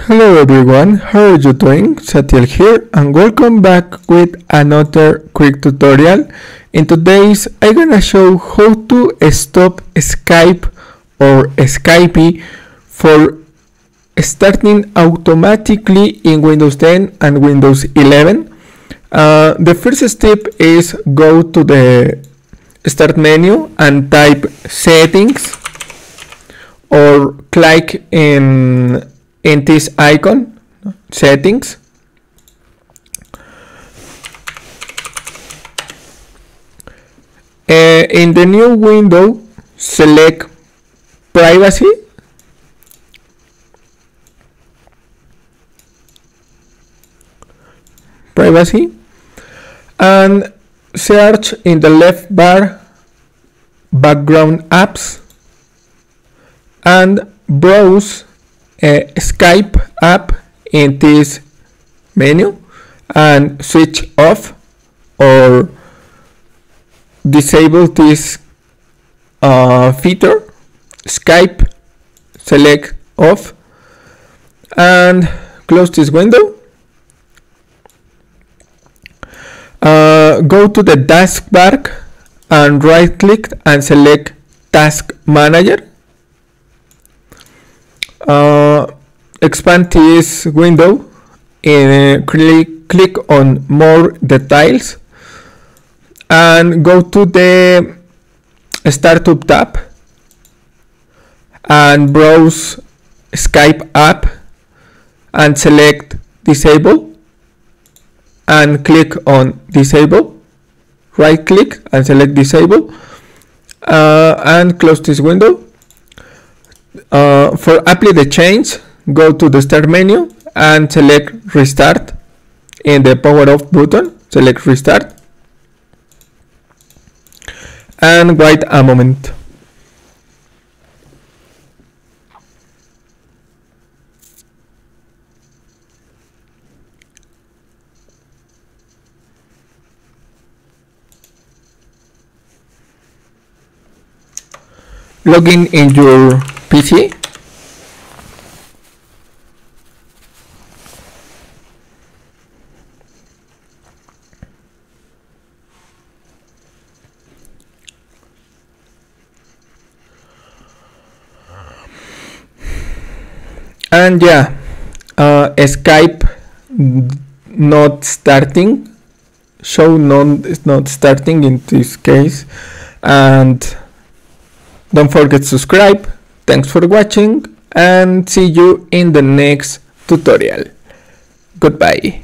Hello everyone, how are you doing? Satiel here and welcome back with another quick tutorial. In today's I'm gonna show how to stop Skype or Skype for starting automatically in Windows 10 and Windows 11. The first step is go to the start menu and type settings or click in this icon, settings. In the new window, select privacy. And search in the left bar background apps and browse Skype app in this menu and switch off or disable this feature. Skype, select off and close this window. Go to the taskbar and right click and select Task Manager. Expand this window and click on more details and go to the startup tab and browse Skype app and select disable and click on disable. Right click and select disable and close this window. For apply the change, go to the start menu and select restart. In the power off button, select restart and wait a moment. Login in your PC. And yeah, Skype not starting, show none is not starting in this case, and don't forget to subscribe. Thanks for watching and see you in the next tutorial. Goodbye.